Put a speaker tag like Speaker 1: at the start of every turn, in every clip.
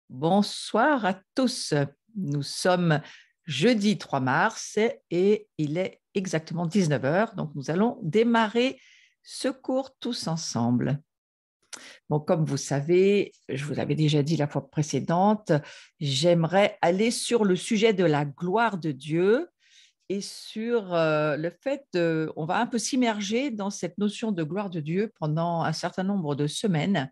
Speaker 1: Bonsoir à tous. Nous sommes jeudi 3 mars et il est exactement 19 heures. Donc, nous allons démarrer ce cours tous ensemble. Bon, comme vous savez, je vous l'avais déjà dit la fois précédente, j'aimerais aller sur le sujet de la gloire de Dieu et sur le fait on va un peu s'immerger dans cette notion de gloire de Dieu pendant un certain nombre de semaines.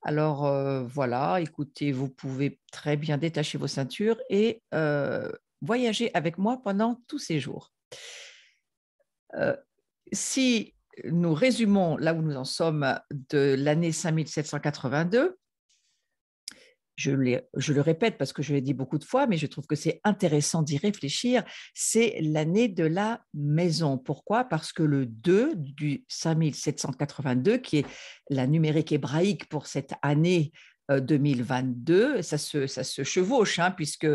Speaker 1: Alors voilà, écoutez, vous pouvez très bien détacher vos ceintures et voyager avec moi pendant tous ces jours. Euh, Si nous résumons là où nous en sommes de l'année 5782, je le répète parce que je l'ai dit beaucoup de fois, mais je trouve que c'est intéressant d'y réfléchir, c'est l'année de la maison. Pourquoi? Parce que le 2 du 5782, qui est la numérique hébraïque pour cette année 2022, ça se chevauche, hein, puisque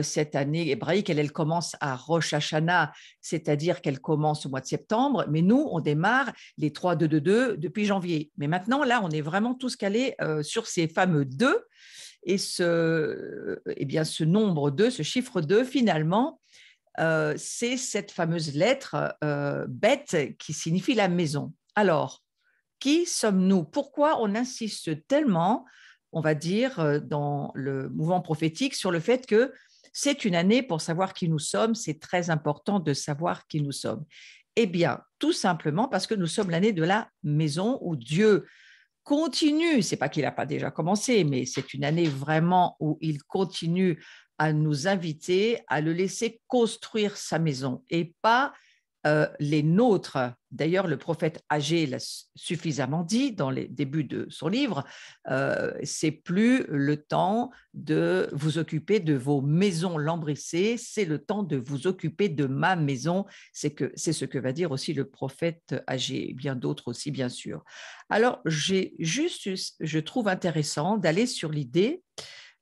Speaker 1: cette année hébraïque, elle commence à Rosh Hashanah, c'est-à-dire qu'elle commence au mois de septembre, mais nous, on démarre les 3-2-2-2 depuis janvier. Mais maintenant, là, on est vraiment tous calés sur ces fameux 2. Et ce nombre 2, ce chiffre 2, finalement, c'est cette fameuse lettre bête qui signifie la maison. Alors, qui sommes-nous? Pourquoi on insiste tellement, on va dire, dans le mouvement prophétique, sur le fait que c'est une année pour savoir qui nous sommes, c'est très important de savoir qui nous sommes. Eh bien, tout simplement parce que nous sommes l'année de la maison où Dieu continue, c'est pas qu'il n'a pas déjà commencé, mais c'est une année vraiment où il continue à nous inviter à le laisser construire sa maison et pas les nôtres. D'ailleurs, le prophète Agé l'a suffisamment dit dans les débuts de son livre, c'est plus le temps de vous occuper de vos maisons lambrissées, c'est le temps de vous occuper de ma maison. C'est ce que va dire aussi le prophète Agé, et bien d'autres aussi, bien sûr. Alors, je trouve intéressant d'aller sur l'idée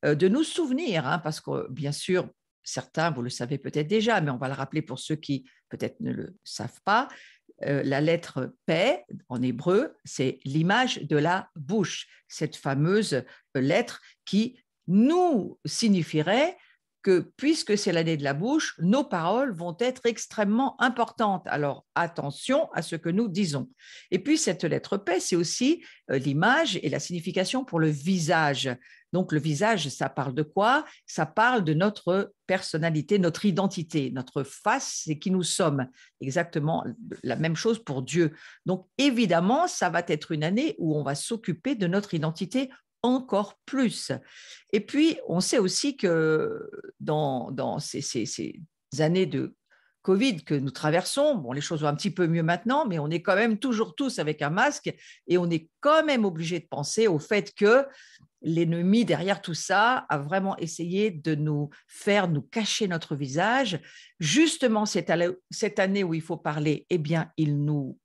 Speaker 1: de nous souvenir, hein, parce que bien sûr, certains, vous le savez peut-être déjà, mais on va le rappeler pour ceux qui peut-être ne le savent pas, la lettre P en hébreu, c'est l'image de la bouche, cette fameuse lettre qui nous signifierait que puisque c'est l'année de la bouche, nos paroles vont être extrêmement importantes. Alors attention à ce que nous disons. Et puis cette lettre P, c'est aussi l'image et la signification pour le visage. Donc le visage, ça parle de quoi? Ça parle de notre personnalité, notre identité, notre face, c'est qui nous sommes. Exactement la même chose pour Dieu. Donc évidemment, ça va être une année où on va s'occuper de notre identité encore plus. Et puis, on sait aussi que dans ces années de Covid que nous traversons, bon, les choses vont un petit peu mieux maintenant, mais on est quand même toujours tous avec un masque et on est quand même obligé de penser au fait que l'ennemi derrière tout ça a vraiment essayé de nous faire nous cacher notre visage. Justement, cette année où il faut parler, eh bien, il nous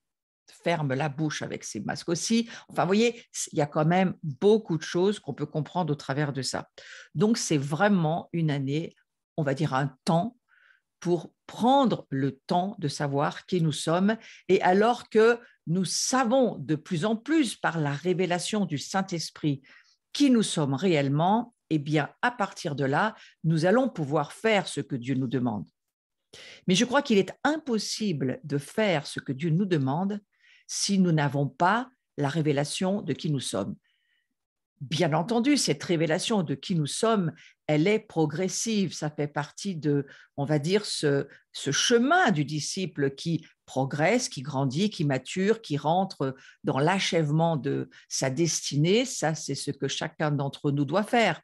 Speaker 1: ferme la bouche avec ses masques aussi. Enfin, vous voyez, il y a quand même beaucoup de choses qu'on peut comprendre au travers de ça. Donc, c'est vraiment une année, on va dire un temps pour prendre le temps de savoir qui nous sommes. Et alors que nous savons de plus en plus par la révélation du Saint-Esprit qui nous sommes réellement, eh bien, à partir de là, nous allons pouvoir faire ce que Dieu nous demande. Mais je crois qu'il est impossible de faire ce que Dieu nous demande si nous n'avons pas la révélation de qui nous sommes. Bien entendu, cette révélation de qui nous sommes, elle est progressive. Ça fait partie de, on va dire, ce chemin du disciple qui progresse, qui grandit, qui mature, qui rentre dans l'achèvement de sa destinée. Ça, c'est ce que chacun d'entre nous doit faire.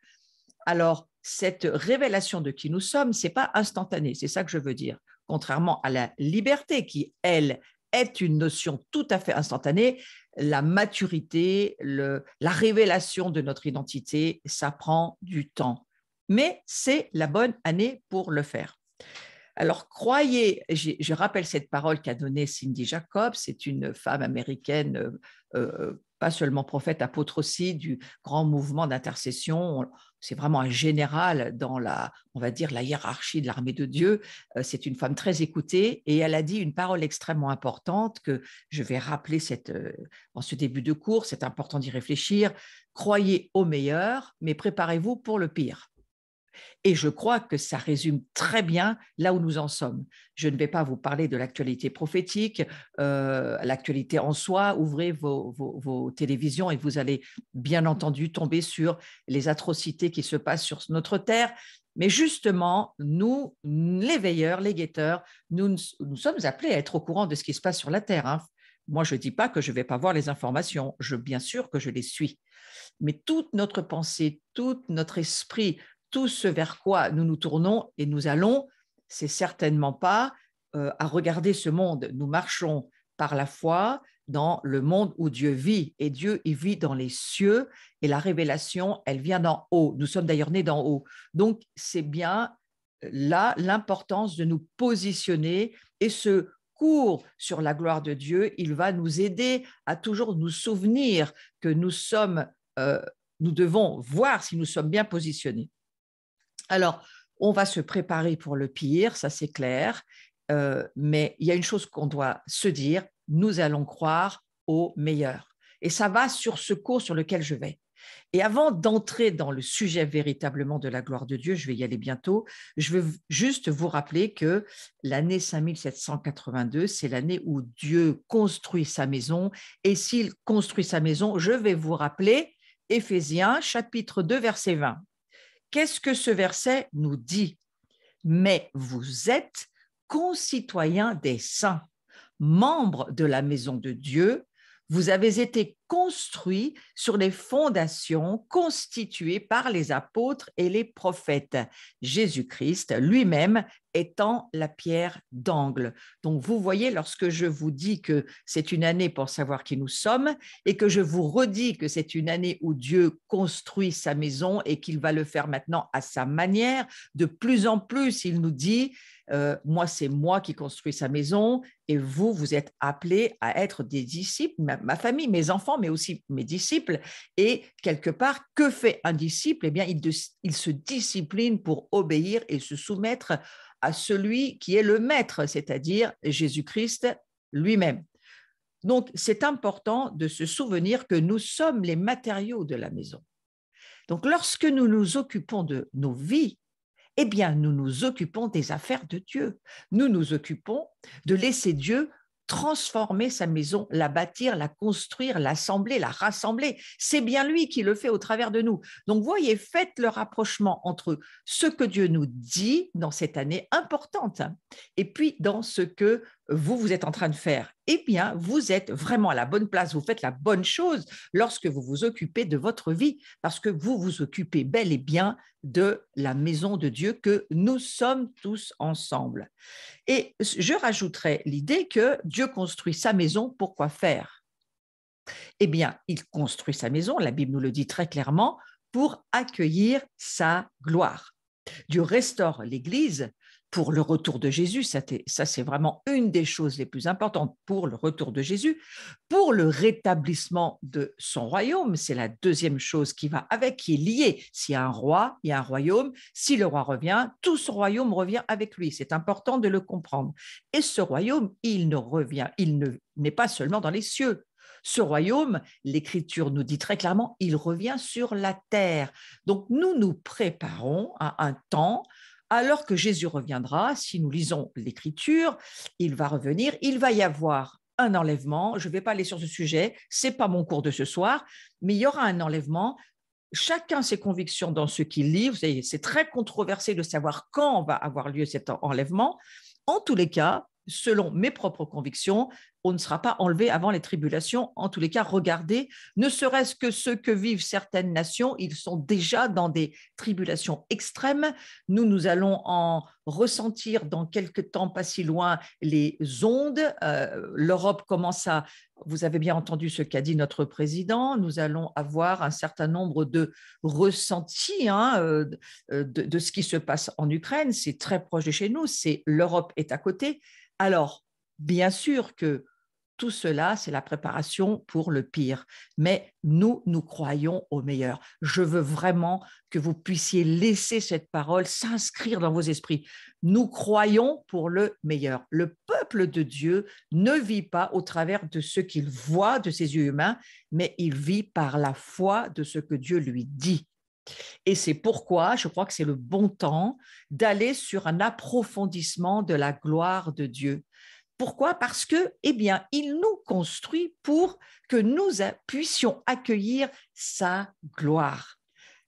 Speaker 1: Alors, cette révélation de qui nous sommes, c'est pas instantané, c'est ça que je veux dire. Contrairement à la liberté qui, elle, est une notion tout à fait instantanée, la maturité, la révélation de notre identité, ça prend du temps. Mais c'est la bonne année pour le faire. Alors, croyez, je rappelle cette parole qu'a donnée Cindy Jacobs, c'est une femme américaine, pas seulement prophète, apôtre aussi, du grand mouvement d'intercession. C'est vraiment un général dans on va dire, la hiérarchie de l'armée de Dieu. C'est une femme très écoutée et elle a dit une parole extrêmement importante que je vais rappeler en ce début de cours, c'est important d'y réfléchir. Croyez au meilleur, mais préparez-vous pour le pire. Et je crois que ça résume très bien là où nous en sommes. Je ne vais pas vous parler de l'actualité prophétique, l'actualité en soi. Ouvrez vos télévisions et vous allez bien entendu tomber sur les atrocités qui se passent sur notre terre. Mais justement, nous, les veilleurs, les guetteurs, nous sommes appelés à être au courant de ce qui se passe sur la terre, hein. Moi, je ne dis pas que je ne vais pas voir les informations. Bien sûr que je les suis. Mais toute notre pensée, tout notre esprit, tout ce vers quoi nous nous tournons et nous allons, c'est certainement pas à regarder ce monde. Nous marchons par la foi dans le monde où Dieu vit. Et Dieu, il vit dans les cieux et la révélation, elle vient d'en haut. Nous sommes d'ailleurs nés d'en haut. Donc, c'est bien là l'importance de nous positionner et ce cours sur la gloire de Dieu, il va nous aider à toujours nous souvenir que nous devons voir si nous sommes bien positionnés. Alors, on va se préparer pour le pire, ça c'est clair, mais il y a une chose qu'on doit se dire, nous allons croire au meilleur. Et ça va sur ce cours sur lequel je vais. Et avant d'entrer dans le sujet véritablement de la gloire de Dieu, je vais y aller bientôt, je veux juste vous rappeler que l'année 5782, c'est l'année où Dieu construit sa maison. Et s'il construit sa maison, je vais vous rappeler Éphésiens chapitre 2, verset 20. Qu'est-ce que ce verset nous dit? Mais vous êtes concitoyens des saints, membres de la maison de Dieu, vous avez été construits sur les fondations constituées par les apôtres et les prophètes, Jésus-Christ lui-même étant la pierre d'angle. Donc, vous voyez, lorsque je vous dis que c'est une année pour savoir qui nous sommes et que je vous redis que c'est une année où Dieu construit sa maison et qu'il va le faire maintenant à sa manière, de plus en plus, il nous dit moi, c'est moi qui construis sa maison et vous, vous êtes appelés à être des disciples, ma famille, mes enfants, mais aussi mes disciples. Et quelque part, que fait un disciple? Eh bien, il se discipline pour obéir et se soumettre à celui qui est le maître, c'est-à-dire Jésus-Christ lui-même. Donc, c'est important de se souvenir que nous sommes les matériaux de la maison. Donc, lorsque nous nous occupons de nos vies, eh bien, nous nous occupons des affaires de Dieu. Nous nous occupons de laisser Dieu transformer sa maison, la bâtir, la construire, l'assembler, la rassembler. C'est bien lui qui le fait au travers de nous. Donc, voyez, faites le rapprochement entre ce que Dieu nous dit dans cette année importante et puis dans ce que vous êtes en train de faire. Eh bien, vous êtes vraiment à la bonne place, vous faites la bonne chose lorsque vous vous occupez de votre vie, parce que vous vous occupez bel et bien de la maison de Dieu que nous sommes tous ensemble. Et je rajouterais l'idée que Dieu construit sa maison pour quoi faire? Eh bien, il construit sa maison, la Bible nous le dit très clairement, pour accueillir sa gloire. Dieu restaure l'Église pour le retour de Jésus. Ça, c'est vraiment une des choses les plus importantes pour le retour de Jésus. Pour le rétablissement de son royaume, c'est la deuxième chose qui va avec, qui est liée. S'il y a un roi, il y a un royaume. Si le roi revient, tout ce royaume revient avec lui. C'est important de le comprendre. Et ce royaume, il n'est pas seulement dans les cieux. Ce royaume, l'Écriture nous dit très clairement, il revient sur la terre. Donc, nous nous préparons à un temps, alors que Jésus reviendra, si nous lisons l'Écriture, il va revenir, il va y avoir un enlèvement. Je ne vais pas aller sur ce sujet, ce n'est pas mon cours de ce soir, mais il y aura un enlèvement. Chacun ses convictions dans ce qu'il lit. Vous savez, c'est très controversé de savoir quand va avoir lieu cet enlèvement. En tous les cas, selon mes propres convictions, on ne sera pas enlevé avant les tribulations. En tous les cas, regardez, ne serait-ce que ceux que vivent certaines nations, ils sont déjà dans des tribulations extrêmes. Nous allons en ressentir dans quelques temps, pas si loin, les ondes. L'Europe commence à vous avez bien entendu ce qu'a dit notre président, nous allons avoir un certain nombre de ressentis de ce qui se passe en Ukraine. C'est très proche de chez nous, l'Europe est à côté. Alors, bien sûr que tout cela, c'est la préparation pour le pire. Mais nous croyons au meilleur. Je veux vraiment que vous puissiez laisser cette parole s'inscrire dans vos esprits. Nous croyons pour le meilleur. Le peuple de Dieu ne vit pas au travers de ce qu'il voit de ses yeux humains, mais il vit par la foi de ce que Dieu lui dit. Et c'est pourquoi je crois que c'est le bon temps d'aller sur un approfondissement de la gloire de Dieu. Pourquoi? Parce que, eh bien, il nous construit pour que nous puissions accueillir sa gloire.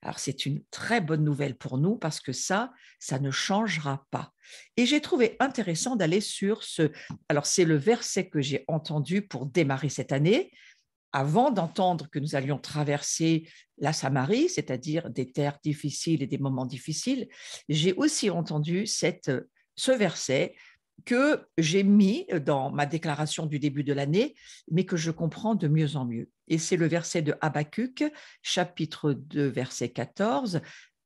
Speaker 1: Alors, c'est une très bonne nouvelle pour nous parce que ça ne changera pas. Et j'ai trouvé intéressant d'aller sur alors, c'est le verset que j'ai entendu pour démarrer cette année, avant d'entendre que nous allions traverser la Samarie, c'est-à-dire des terres difficiles et des moments difficiles. J'ai aussi entendu ce verset que j'ai mis dans ma déclaration du début de l'année, mais que je comprends de mieux en mieux. Et c'est le verset de Habakkuk, chapitre 2, verset 14.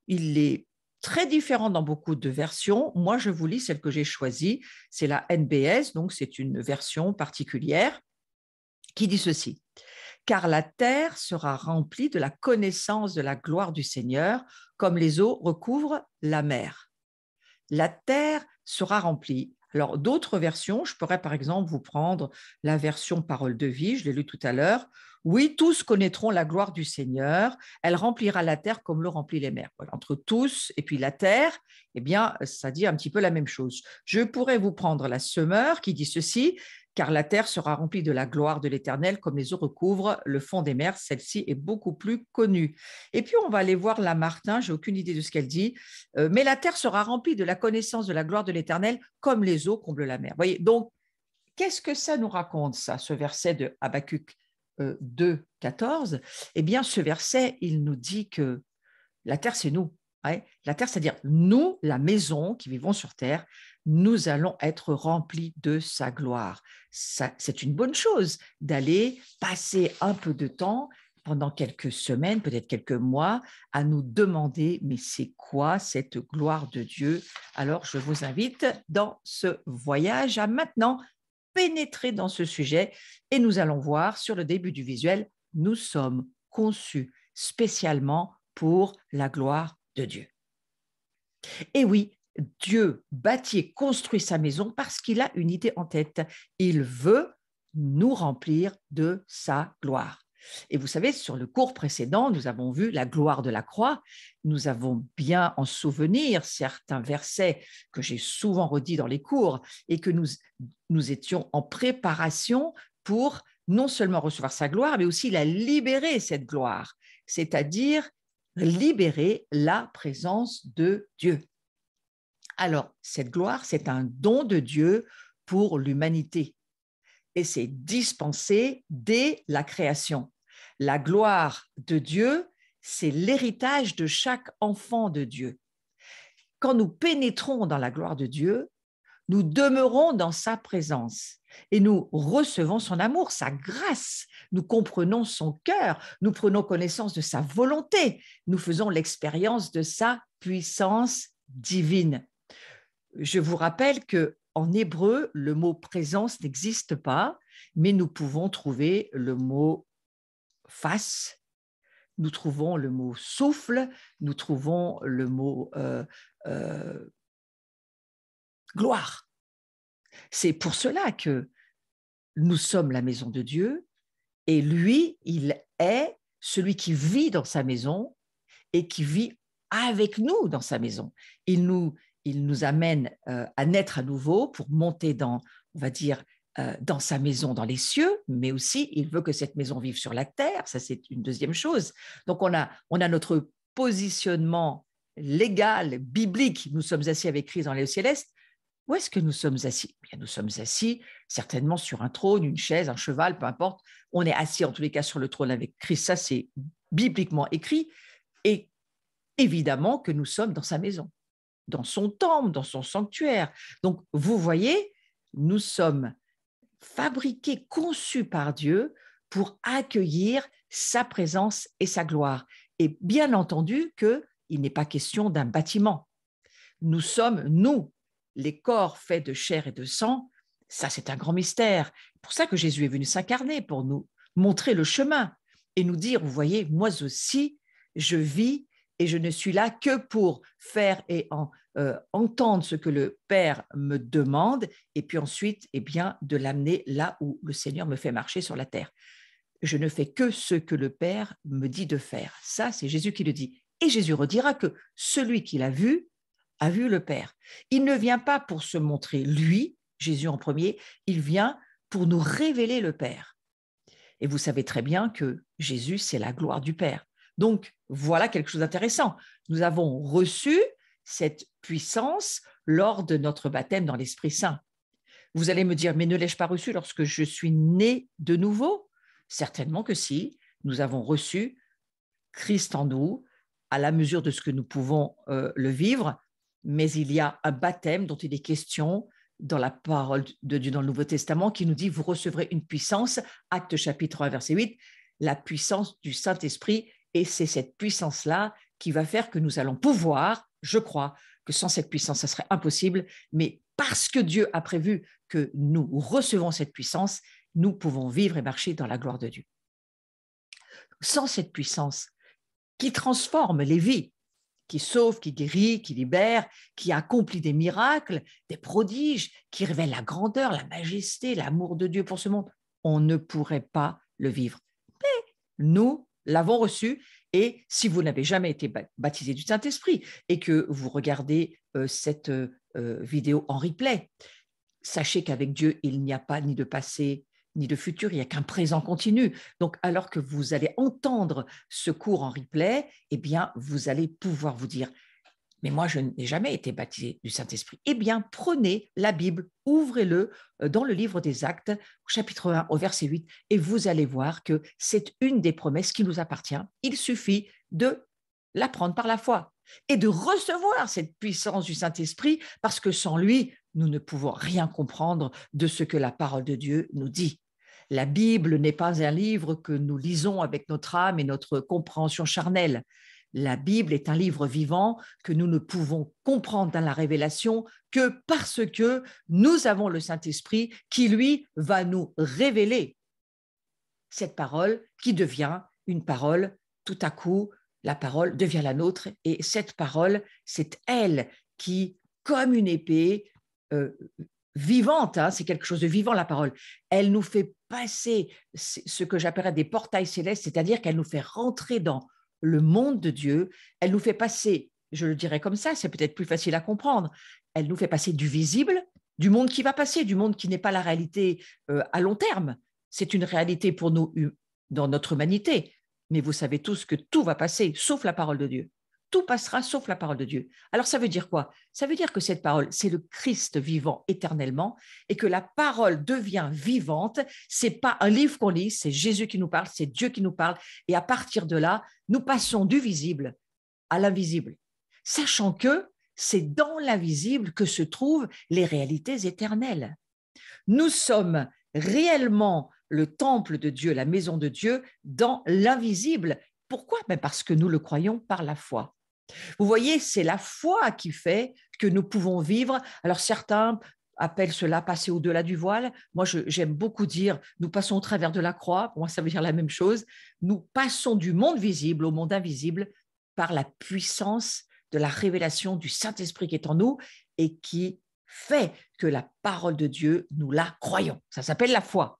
Speaker 1: Il est très différent dans beaucoup de versions. Moi, je vous lis celle que j'ai choisie. C'est la NBS, donc c'est une version particulière qui dit ceci. Car la terre sera remplie de la connaissance de la gloire du Seigneur, comme les eaux recouvrent la mer. La terre sera remplie. Alors, d'autres versions, je pourrais par exemple vous prendre la version Parole de vie, je l'ai lu tout à l'heure. Oui, tous connaîtront la gloire du Seigneur, elle remplira la terre comme l'eau remplit les mers. Voilà, entre tous et puis la terre, eh bien, ça dit un petit peu la même chose. Je pourrais vous prendre la Semeur qui dit ceci, car la terre sera remplie de la gloire de l'Éternel comme les eaux recouvrent le fond des mers. Celle-ci est beaucoup plus connue. Et puis, on va aller voir la Martin, j'ai aucune idée de ce qu'elle dit, mais la terre sera remplie de la connaissance de la gloire de l'Éternel comme les eaux comblent la mer. Vous voyez, donc, qu'est-ce que ça nous raconte, ça, ce verset de Habakkuk 2, 14? Eh bien, ce verset, il nous dit que la terre, c'est nous. Ouais. La terre, c'est-à-dire nous, la maison qui vivons sur terre, nous allons être remplis de sa gloire. C'est une bonne chose d'aller passer un peu de temps pendant quelques semaines, peut-être quelques mois, à nous demander, mais c'est quoi cette gloire de Dieu? Alors, je vous invite dans ce voyage à maintenant pénétrer dans ce sujet et nous allons voir sur le début du visuel, nous sommes conçus spécialement pour la gloire de Dieu. Et oui, Dieu bâtit et construit sa maison parce qu'il a une idée en tête. Il veut nous remplir de sa gloire. Et vous savez, sur le cours précédent, nous avons vu la gloire de la croix. Nous avons bien en souvenir certains versets que j'ai souvent redits dans les cours et que nous étions en préparation pour non seulement recevoir sa gloire, mais aussi la libérer, cette gloire, c'est-à-dire libérer la présence de Dieu. Alors, cette gloire, c'est un don de Dieu pour l'humanité et c'est dispensé dès la création. La gloire de Dieu, c'est l'héritage de chaque enfant de Dieu. Quand nous pénétrons dans la gloire de Dieu, nous demeurons dans sa présence et nous recevons son amour, sa grâce. Nous comprenons son cœur, nous prenons connaissance de sa volonté, nous faisons l'expérience de sa puissance divine. Je vous rappelle que en hébreu, le mot présence n'existe pas, mais nous pouvons trouver le mot face, nous trouvons le mot souffle, nous trouvons le mot gloire. C'est pour cela que nous sommes la maison de Dieu et lui, il est celui qui vit dans sa maison et qui vit avec nous dans sa maison. Il nous amène à naître à nouveau pour monter dans, on va dire, dans sa maison dans les cieux, mais aussi il veut que cette maison vive sur la terre. Ça, c'est une deuxième chose. Donc, on a notre positionnement légal, biblique. Nous sommes assis avec Christ dans les lieux célestes. Où est-ce que nous sommes assis? Bien, nous sommes assis certainement sur un trône, une chaise, un cheval, peu importe. On est assis en tous les cas sur le trône avec Christ. Ça, c'est bibliquement écrit. Et évidemment que nous sommes dans sa maison, dans son temple, dans son sanctuaire. Donc, vous voyez, nous sommes fabriqués, conçus par Dieu pour accueillir sa présence et sa gloire. Et bien entendu qu'il n'est pas question d'un bâtiment. Nous sommes, nous, les corps faits de chair et de sang. Ça, c'est un grand mystère. C'est pour ça que Jésus est venu s'incarner, pour nous montrer le chemin et nous dire, vous voyez, moi aussi, je vis et je ne suis là que pour faire et entendre ce que le Père me demande et puis ensuite, eh bien, de l'amener là où le Seigneur me fait marcher sur la terre. Je ne fais que ce que le Père me dit de faire. Ça, c'est Jésus qui le dit. Et Jésus redira que celui qui l'a vu a vu le Père. Il ne vient pas pour se montrer lui, Jésus en premier, il vient pour nous révéler le Père. Et vous savez très bien que Jésus, c'est la gloire du Père. Donc, voilà quelque chose d'intéressant. Nous avons reçu cette puissance lors de notre baptême dans l'Esprit Saint. Vous allez me dire, mais ne l'ai-je pas reçu lorsque je suis né de nouveau? Certainement que si, nous avons reçu Christ en nous, à la mesure de ce que nous pouvons le vivre, mais il y a un baptême dont il est question dans la parole de Dieu dans le Nouveau Testament qui nous dit, vous recevrez une puissance, Actes chapitre 1, verset 8, la puissance du Saint-Esprit, et c'est cette puissance-là qui va faire que nous allons pouvoir, je crois, que sans cette puissance, ça serait impossible, mais parce que Dieu a prévu que nous recevons cette puissance, nous pouvons vivre et marcher dans la gloire de Dieu. Sans cette puissance qui transforme les vies, qui sauve, qui guérit, qui libère, qui accomplit des miracles, des prodiges, qui révèle la grandeur, la majesté, l'amour de Dieu pour ce monde, on ne pourrait pas le vivre. Mais nous l'avons reçu, et si vous n'avez jamais été baptisé du Saint-Esprit et que vous regardez cette vidéo en replay, sachez qu'avec Dieu, il n'y a pas ni de passé, ni de futur, il n'y a qu'un présent continu. Donc, alors que vous allez entendre ce cours en replay, eh bien, vous allez pouvoir vous dire, mais moi, je n'ai jamais été baptisé du Saint-Esprit. Eh bien, prenez la Bible, ouvrez-le dans le livre des Actes, au chapitre 1, au verset 8, et vous allez voir que c'est une des promesses qui nous appartient. Il suffit de la prendre par la foi et de recevoir cette puissance du Saint-Esprit, parce que sans lui, nous ne pouvons rien comprendre de ce que la parole de Dieu nous dit. La Bible n'est pas un livre que nous lisons avec notre âme et notre compréhension charnelle. La Bible est un livre vivant que nous ne pouvons comprendre dans la révélation que parce que nous avons le Saint-Esprit qui, lui, va nous révéler cette parole qui devient une parole tout à coup. La parole devient la nôtre et cette parole, c'est elle qui, comme une épée vivante, c'est quelque chose de vivant la parole, elle nous fait passer ce que j'appellerais des portails célestes, c'est-à-dire qu'elle nous fait rentrer dans le monde de Dieu, elle nous fait passer, je le dirais comme ça, c'est peut-être plus facile à comprendre, elle nous fait passer du visible, du monde qui va passer, du monde qui n'est pas la réalité à long terme, c'est une réalité pour nous dans notre humanité, mais vous savez tous que tout va passer, sauf la parole de Dieu. Tout passera sauf la parole de Dieu. Alors ça veut dire quoi? Ça veut dire que cette parole, c'est le Christ vivant éternellement et que la parole devient vivante. C'est pas un livre qu'on lit, c'est Jésus qui nous parle, c'est Dieu qui nous parle. Et à partir de là, nous passons du visible à l'invisible, sachant que c'est dans l'invisible que se trouvent les réalités éternelles. Nous sommes réellement le temple de Dieu, la maison de Dieu, dans l'invisible. Pourquoi? Parce que nous le croyons par la foi. Vous voyez, c'est la foi qui fait que nous pouvons vivre. Alors certains appellent cela passer au-delà du voile. Moi, j'aime beaucoup dire, nous passons au travers de la croix. Pour moi, ça veut dire la même chose. Nous passons du monde visible au monde invisible par la puissance de la révélation du Saint-Esprit qui est en nous et qui fait que la parole de Dieu, nous la croyons. Ça s'appelle la foi.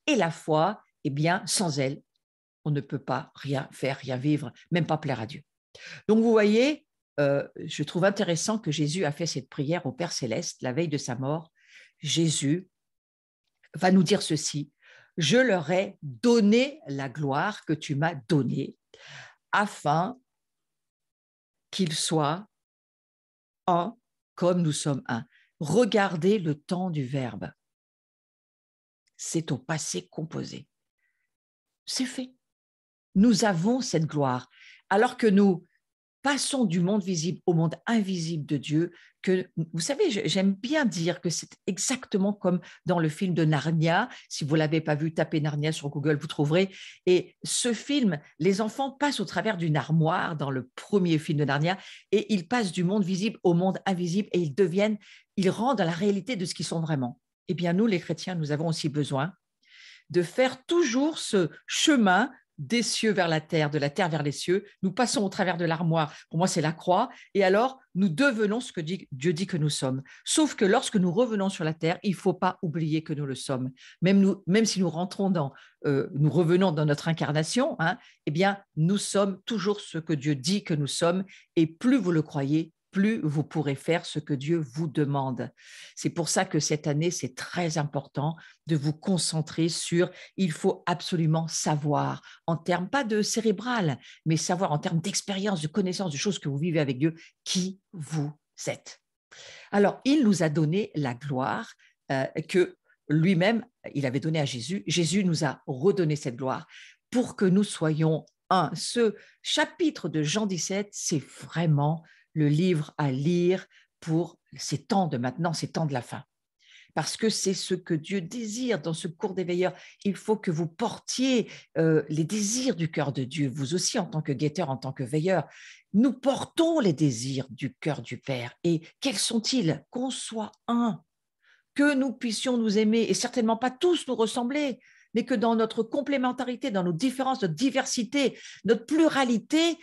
Speaker 1: Et la foi, eh bien, sans elle, on ne peut pas rien faire, rien vivre, même pas plaire à Dieu. Donc, vous voyez, je trouve intéressant que Jésus a fait cette prière au Père Céleste la veille de sa mort. Jésus va nous dire ceci, « Je leur ai donné la gloire que tu m'as donnée, afin qu'ils soient un comme nous sommes un. » Regardez le temps du verbe. C'est au passé composé. C'est fait. Nous avons cette gloire. Alors que nous passons du monde visible au monde invisible de Dieu, que, vous savez, j'aime bien dire que c'est exactement comme dans le film de Narnia. Si vous ne l'avez pas vu, tapez Narnia sur Google, vous trouverez. Et ce film, les enfants passent au travers d'une armoire dans le premier film de Narnia et ils passent du monde visible au monde invisible et ils rendent dans la réalité de ce qu'ils sont vraiment. Eh bien, nous, les chrétiens, nous avons aussi besoin de faire toujours ce chemin des cieux vers la terre, de la terre vers les cieux. Nous passons au travers de l'armoire. Pour moi, c'est la croix. Et alors, nous devenons ce que Dieu dit que nous sommes. Sauf que lorsque nous revenons sur la terre, il ne faut pas oublier que nous le sommes. Même si nous nous revenons dans notre incarnation, hein, eh bien, nous sommes toujours ce que Dieu dit que nous sommes. Et plus vous le croyez, plus vous pourrez faire ce que Dieu vous demande. C'est pour ça que cette année, c'est très important de vous concentrer sur, il faut absolument savoir, en termes pas de cérébral, mais savoir en termes d'expérience, de connaissance, de choses que vous vivez avec Dieu, qui vous êtes. Alors, il nous a donné la gloire que lui-même, il avait donnée à Jésus. Jésus nous a redonné cette gloire pour que nous soyons un. Ce chapitre de Jean 17, c'est vraiment le livre à lire pour ces temps de maintenant, ces temps de la fin. Parce que c'est ce que Dieu désire dans ce cours des veilleurs. Il faut que vous portiez les désirs du cœur de Dieu, vous aussi en tant que guetteur, en tant que veilleur. Nous portons les désirs du cœur du Père. Et quels sont-ils? Qu'on soit un, que nous puissions nous aimer, et certainement pas tous nous ressembler, mais que dans notre complémentarité, dans nos différences, notre diversité, notre pluralité,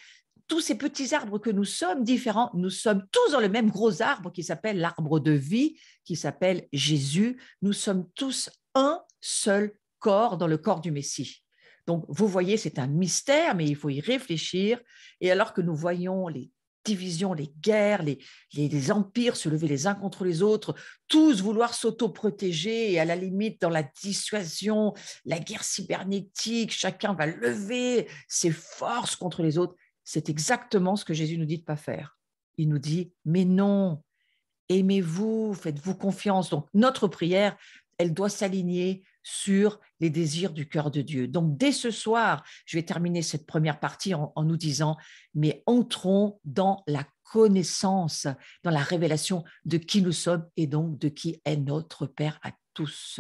Speaker 1: tous ces petits arbres que nous sommes différents, nous sommes tous dans le même gros arbre qui s'appelle l'arbre de vie, qui s'appelle Jésus. Nous sommes tous un seul corps dans le corps du Messie. Donc, vous voyez, c'est un mystère, mais il faut y réfléchir. Et alors que nous voyons les divisions, les guerres, les empires se lever les uns contre les autres, tous vouloir s'auto-protéger et à la limite dans la dissuasion, la guerre cybernétique, chacun va lever ses forces contre les autres. C'est exactement ce que Jésus nous dit de ne pas faire. Il nous dit, mais non, aimez-vous, faites-vous confiance. Donc, notre prière, elle doit s'aligner sur les désirs du cœur de Dieu. Donc, dès ce soir, je vais terminer cette première partie en nous disant, mais entrons dans la connaissance, dans la révélation de qui nous sommes et donc de qui est notre Père à tous.